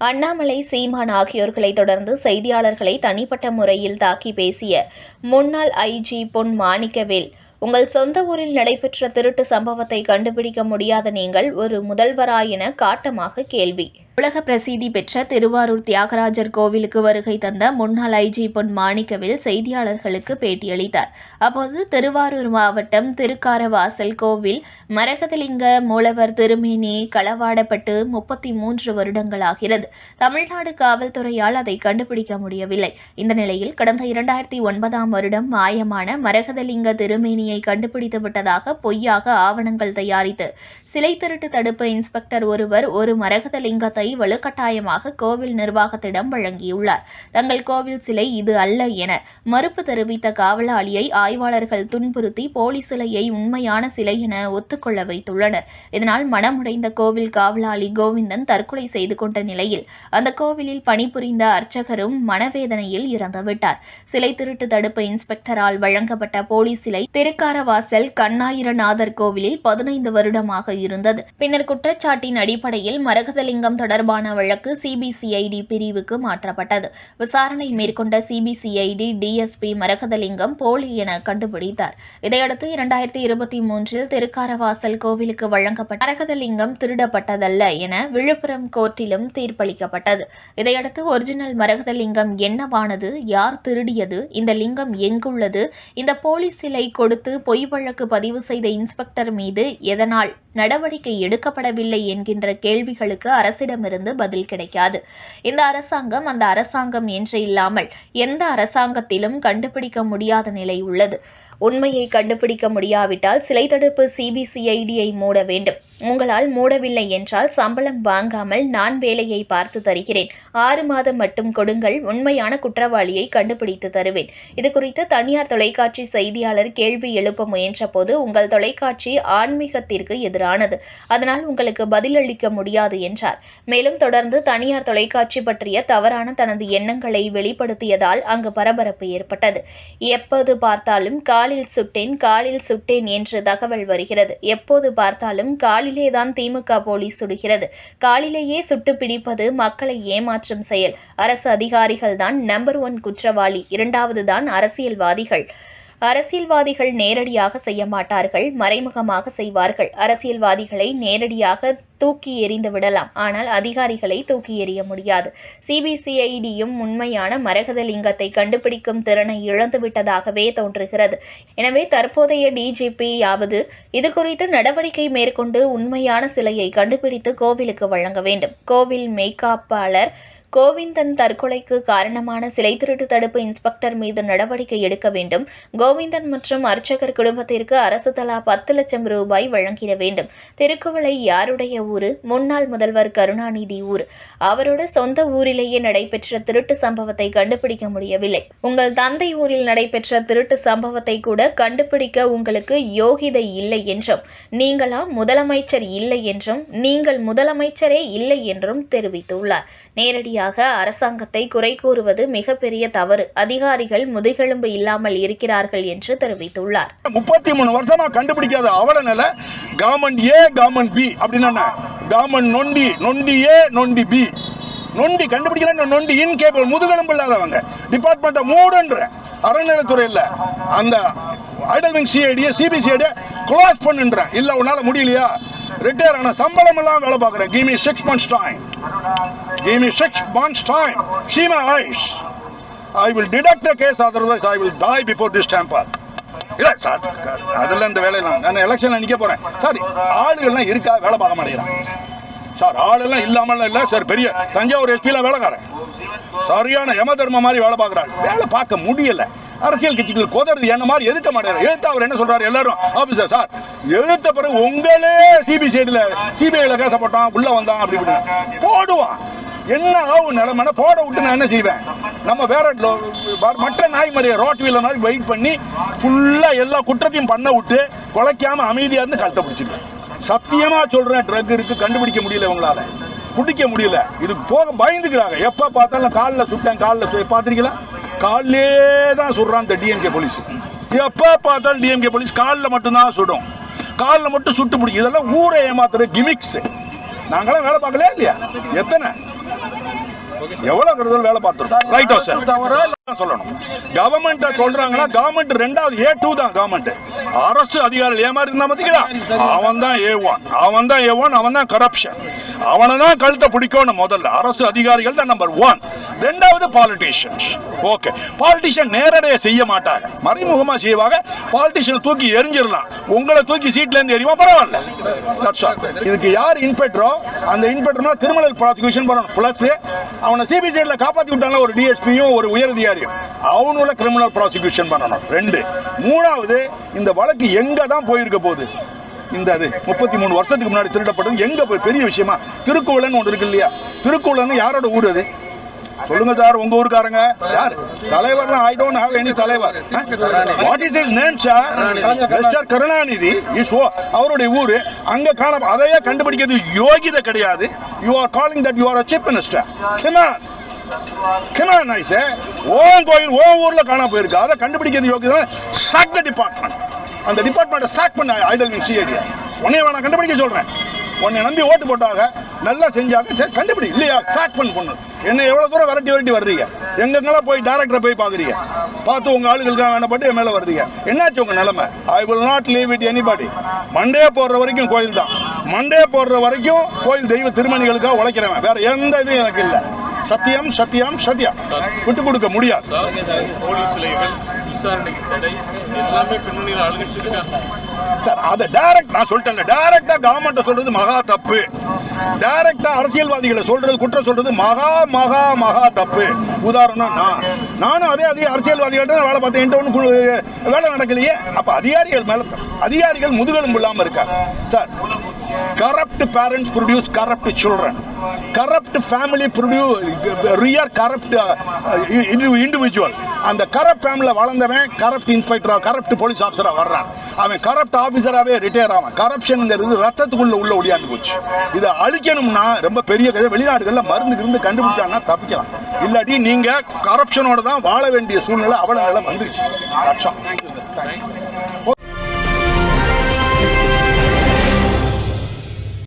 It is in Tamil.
அண்ணாமலை, சீமான் ஆகியோர்களை தொடர்ந்து செய்தியாளர்களை தனிப்பட்ட முறையில் தாக்கி பேசிய முன்னாள் ஐஜி பொன் மாணிக்கவேல், உங்கள் சொந்த ஊரில் நடைபெற்ற திருட்டு சம்பவத்தை கண்டுபிடிக்க முடியாத நீங்கள் ஒரு முதல்வரா என காட்டமாக கேள்வி. உலக பிரசித்தி பெற்ற திருவாரூர் தியாகராஜர் கோவிலுக்கு வருகை தந்த முன்னாள் ஐஜி பொன் மாணிக்கவேல் செய்தியாளர்களுக்கு பேட்டியளித்தார். அப்போது திருவாரூர் மாவட்டம் திருக்காரவாசல் கோவில் மரகதலிங்க மூலவர் திருமேனி களவாடப்பட்டு 33 வருடங்களாகிறது. தமிழ்நாடு காவல்துறையால் அதை கண்டுபிடிக்க முடியவில்லை. இந்த நிலையில் கடந்த 2009ஆம் வருடம் மாயமான மரகதலிங்க திருமேனியை கண்டுபிடித்து விட்டதாக பொய்யாக ஆவணங்கள் தயாரித்து சிலை திருட்டு தடுப்பு இன்ஸ்பெக்டர் ஒருவர் ஒரு மரகதலிங்கத்தை வலுக்கட்டாயமாக கோவில் நிர்வாகத்திடம் வழங்கியுள்ளார். தங்கள் கோவில் சிலை இது அல்ல என மறுப்பு தெரிவித்த காவலாளியை ஆய்வாளர்கள் துன்புறுத்தி போலி சிலையை உண்மையான சிலை என ஒத்துக்கொள்ள வைத்துள்ளனர். இதனால் மனமுடைந்த கோவில் காவலாளி கோவிந்தன் தற்கொலை செய்து கொண்ட நிலையில் அந்த கோவிலில் பணிபுரிந்த அர்ச்சகரும் மனவேதனையில் இறந்துவிட்டார். சிலை திருட்டு தடுப்பு இன்ஸ்பெக்டரால் வழங்கப்பட்ட போலி சிலை திருக்காரவாசல் கண்ணாயிரநாதர் கோவிலில் 15 வருடமாக இருந்தது. பின்னர் குற்றச்சாட்டின் அடிப்படையில் மரகதலிங்கம் தொடர்பான வழக்கு சிபிசிஐடி பிரிவுக்கு மாற்றப்பட்டது. விசாரணை மேற்கொண்ட சிபிசிஐடி டிஎஸ்பி மரகதலிங்கம் போலி என கண்டுபிடித்தார். இதையடுத்து 2023இல் திருக்காரவாசல் கோவிலுக்கு வழங்கப்பட்ட மரகதலிங்கம் திருடப்பட்டதல்ல என விழுப்புரம் கோர்ட்டிலும் தீர்ப்பளிக்கப்பட்டது. இதையடுத்து ஒரிஜினல் மரகதலிங்கம் என்னவானது, யார் திருடியது, இந்த லிங்கம் எங்குள்ளது, இந்த போலி சிலை கொடுத்து பொய் வழக்கு பதிவு செய்த இன்ஸ்பெக்டர் மீது எதனால் நடவடிக்கை எடுக்கப்படவில்லை என்கின்ற கேள்விகளுக்கு அரசிடமிருந்து பதில் கிடைக்காது. இந்த அரசாங்கம் அந்த அரசாங்கம் என்று இல்லாமல் எந்த அரசாங்கத்திலும் கண்டுபிடிக்க முடியாத நிலை உள்ளது. உண்மையை கண்டுபிடிக்க முடியாவிட்டால் சிலை தடுப்பு சிபிசிஐடியை மூட வேண்டும். உங்களால் மூடவில்லை என்றால் சம்பளம் வாங்காமல் நான் வேலையை பார்த்து தருகிறேன். 6 மாதம் மட்டும் கொடுங்கள், உண்மையான குற்றவாளியை கண்டுபிடித்து தருவேன். இதுகுறித்து தனியார் தொலைக்காட்சி செய்தியாளர் கேள்வி எழுப்ப முயன்றபோது உங்கள் தொலைக்காட்சி ஆன்மீகத்திற்கு எதிரானது, அதனால் உங்களுக்கு பதிலளிக்க முடியாது என்றார். மேலும் தொடர்ந்து தனியார் தொலைக்காட்சி பற்றிய தவறான தனது எண்ணங்களை வெளிப்படுத்தியதால் அங்கு பரபரப்பு ஏற்பட்டது. எப்போது பார்த்தாலும் காலில் சுட்டேன் என்று தகவல் வருகிறது. எப்போது பார்த்தாலும் காலிலேதான் திமுக போலீஸ் சுடுகிறது. காலிலேயே சுட்டு பிடிப்பது மக்களை ஏமாற்றும் செயல். அரசு அதிகாரிகள் தான் நம்பர் 1 குற்றவாளி. 2வது தான் அரசியல்வாதிகள். அரசியல்வாதிகள் நேரடியாக செய்ய மாட்டார்கள், மறைமுகமாக செய்வார்கள். அரசியல்வாதிகளை நேரடியாக தூக்கி எறிந்து விடலாம், ஆனால் அதிகாரிகளை தூக்கி எறிய முடியாது. சிபிசிஐடியும் உண்மையான மரகதலிங்கத்தை கண்டுபிடிக்கும் திறனை இழந்துவிட்டதாகவே தோன்றுகிறது. எனவே தற்போதைய டிஜிபியாவது இதுகுறித்து நடவடிக்கை மேற்கொண்டு உண்மையான சிலையை கண்டுபிடித்து கோவிலுக்கு வழங்க வேண்டும். கோவில் மெய்காப்பாளர் கோவிந்தன் தற்கொலைக்கு காரணமான சிலை திருட்டு தடுப்பு இன்ஸ்பெக்டர் மீது நடவடிக்கை எடுக்க வேண்டும். கோவிந்தன் மற்றும் அர்ச்சகர் குடும்பத்திற்கு அரசு தலா 10 லட்சம் ரூபாய் வழங்கிட வேண்டும். திருக்குவளை யாருடைய ஊரு? முன்னாள் முதல்வர் கருணாநிதி ஊர். அவரோட சொந்த ஊரிலேயே நடைபெற்ற திருட்டு சம்பவத்தை கண்டுபிடிக்க முடியவில்லை. உங்கள் தந்தை ஊரில் நடைபெற்ற திருட்டு சம்பவத்தை கூட கண்டுபிடிக்க உங்களுக்கு யோகிதை இல்லை என்றும், நீங்களா முதலமைச்சர் இல்லை என்றும், நீங்கள் முதலமைச்சரே இல்லை என்றும் தெரிவித்துள்ளார். நேரடியாக அரசாங்கத்தை குறை கூறுவது மிகப்பெரிய தவறு. அதிகாரிகள் முதுகெலும்பு இல்லாமல் இருக்கிறார்கள் என்று தெரிவித்துள்ளார். 33 வருஷமா கண்டுபிடிக்காத அவலநிலை கவர்மெண்ட் ஏ கவர்மெண்ட் பி அப்படின்னா கவர்மெண்ட் நொண்டி ஏ நொண்டி பி. நொண்டி கண்டுபிடிக்கல, நொண்டி இன்கேபிள், முதுகெலும்பு இல்லாதவங்க. டிபார்ட்மெண்ட்டை மூடுன்ற அறநிலைத்துறை இல்ல, அந்த ஐடல் விங் சிபிசிஐடியை க்ளோஸ் பண்ணுன்ற. இல்ல உன்னால முடியலையா, ரிட்டையர் ஆன சம்பளம் எல்லாம் வேலை பார்க்குறேன். Give me 6 months time. Give me 6 months time. See my eyes. I will deduct the case, otherwise I will die before this temple. இல்ல சார், அதெல்லாம் இந்த வேலையெல்லாம் நான் எலெக்ஷன்ல நிக்க போறேன் சார். ஆளுகள்லாம் இருக்கா, வேலை பார்க்க மாட்டேங்கிறான் சார். ஆளெல்லாம் இல்லாமல் இல்லை சார். பெரிய தஞ்சாவூர் எஸ்பியில் வேலைக்காரன் சரியான யம தர்ம மாதிரி வேலை பார்க்குறாரு. வேலை பார்க்க முடியல. அரசியல் கட்சிகள் கோதறது என்ன மாதிரி எதிர்க்க மாட்டேறாரு. எழுத்து அவர் என்ன சொல்றாரு, எல்லாரும் ஆபீசர் சார் எழுத்த பிறகு உங்களே சிபிஐல கேச போட்டான், உள்ள வந்தான், அப்படி போடுவான். என்ன ஆகும் நிலைமை? போட விட்டு நான் என்ன செய்வேன்? நம்ம வேற மற்ற நாய் மாதிரியே ரோட் வீலர் மாதிரி வெயிட் பண்ணி ஃபுல்லா எல்லா குற்றத்தையும் பண்ண விட்டு குலைக்காம அமைதியா இருந்து கழுத்தை பிடிச்சிருக்கேன். சத்தியமா சொல்றேன், ட்ரக் இருக்கு, கண்டுபிடிக்க முடியல, உங்களால பிடிக்க முடியல. இது போக பயந்துக்கிறாங்க. எப்ப பார்த்தாலும் காலில் சுட்டேன், காலில் பார்த்துருக்கீங்களா? காலிலே தான் சுடுறான் இந்த டிஎம்கே போலீஸ். எப்ப பார்த்தாலும் டிஎம்கே போலீஸ் காலில் மட்டும்தான் சுடும். காலில் மட்டும் சுட்டு பிடிக்கும். இதெல்லாம் ஊரை ஏமாத்துற கிமிக்ஸ். நாங்களாம் வேலை பார்க்கலையா இல்லையா? எத்தனை எவ்வளவு கருதல் வேலை பார்த்துருக்கோம். ரைட் சார் சொல்லணும். கவர்மெண்ட் சொல்றாங்கன்னா கவர்மெண்ட் ரெண்டாவது A2 தான் கவர்மெண்ட். அரசு அதிகாரிகள் ஏமாறி இருந்தா பாத்தீங்களா, அவன் தான் A1, அவன் தான் கரப்ஷன். அவனை தான் கழுத்தை பிடிக்கணும். முதல்ல அரசு அதிகாரிகள் தான் நம்பர் 1. ரெண்டாவது பாலிட்டிஷியன்ஸ். ஓகே, பாலிட்டிஷியன் நேரடியாக செய்ய மாட்டாங்க, மறைமுகமா செய்வாங்க. பாலிட்டிஷியன் தூக்கி எரிஞ்சிடலாம், உங்களை தூக்கி சீட்ல இருந்து எரியுமா பரவாயில்ல. இதுக்கு யார் இன்ஸ்பெக்டரோ அந்த இன்ஸ்பெக்டர் கிரிமினல் ப்ராசிக்யூஷன் பண்ணணும். பிளஸ் அவனை சிபிசிஐடியில் காப்பாற்றி விட்டாங்க ஒரு டிஎஸ்பியும் ஒரு உயரதிகாரியும், அவனுள்ள கிரிமினல் ப்ராசிக்யூஷன் பண்ணணும். 2. 3வது இந்த வழக்கு எங்க தான் போயிருக்க போகுது. இந்த 33 வருஷத்துக்கு முன்னாடி திருடப்பட்டது எங்க போய் பெரிய விஷயமா. திருக்குவளன் ஒன்று இருக்கு இல்லையா, திருக்குவளன் யாரோட ஊர் அது சொல்லுங்க சார், உங்க ஊருக்காரங்க யார் தலைவர்? ஐ டோன்ட் ஹேவ் எனி தலைவர். What is his name sir? Mister Karunanidhi is அவருடைய ஊரு. அங்க காண அதையே கண்டுபிடிக்கிறது யோகிதை கிடையாது. You are calling that you are a chief minister. come on I say, own கோயில் ஓன் ஊர்ல காண போயிருக்கு, அதை கண்டுபிடிக்கிறது யோகிதை. சாக் தி டிபார்ட்மெண்ட். அந்த டிபார்ட்மெண்ட்டை சாக் பண்ண ஐடல் சிஐடி. உன்னைய நான் கண்டுபிடிக்க சொல்றேன். உன்னை நம்பி ஓட்டு போட்டாங்க, நல்லா செஞ்சாங்க, சரி கண்டுபிடி. இல்லையா சாக் பண்ணு. என்ன எவ்வளவு தூரம் விரட்டி வர்றீங்க, எங்கெங்கெல்லாம் போய் டைரக்டரை போய் பாக்குறீங்க, பார்த்து உங்க ஆளுகளுக்கு வேணப்பட்டு என் மேல வர்றீங்க. என்னாச்சு உங்க நிலைமை? I will not leave it anybody. Monday போடுற வரைக்கும் கோயில் தான். மண்டே போடுற வரைக்கும் கோயில் தெய்வ திருமணிகளுக்காக உழைக்கிறவன், வேற எந்த இதுவும் எனக்கு இல்லை. சத்தியம் சத்தியம் சத்தியம், விட்டு கொடுக்க முடியாது. சார் அதை டைரக்ட் நான் சொல்லிட்டேன். டைரக்டா கவர்மெண்ட் சொல்றது மகா தப்பு. டைரக்டா அரசியல்வாதிகளை சொல்றது குற்றம் சொல்றது மகா மகா மகா தப்பு. உதாரணம் நானும் அதே அரசியல்வாதிகள்ட்ட வேலை பார்த்தேன், என்கிட்ட ஒன்றும் வேலை நடக்கலையே. அப்ப அதிகாரிகள் மேல அதிகாரிகள் முதுகெலும்பு இல்லாம இருக்காங்க sir. Corrupt parents produce corrupt children. Corrupt family produce rear corrupt individual. அந்த கரப்ட் ஃபேமிலியில் வளர்ந்தவன் கரப்ட் இன்ஸ்பெக்டரா கரப்ட் போலீஸ் ஆஃபீஸரா வர்றான். அவன் கரப்ட் ஆஃபீஸராகவே ரிட்டையர் ஆவான். கரப்ஷனுங்கிறது ரத்தத்துக்குள்ள உள்ள ஒடியாந்து போச்சு. இதை அழிக்கணும்னா ரொம்ப பெரிய கதை. வெளிநாடுகளில் மருந்து இருந்து கண்டுபிடிச்சான்னா தப்பிக்கலாம். இல்லாட்டி நீங்க கரப்ஷனோட தான் வாழ வேண்டிய சூழ்நிலை அவல நிலை வந்துருச்சு.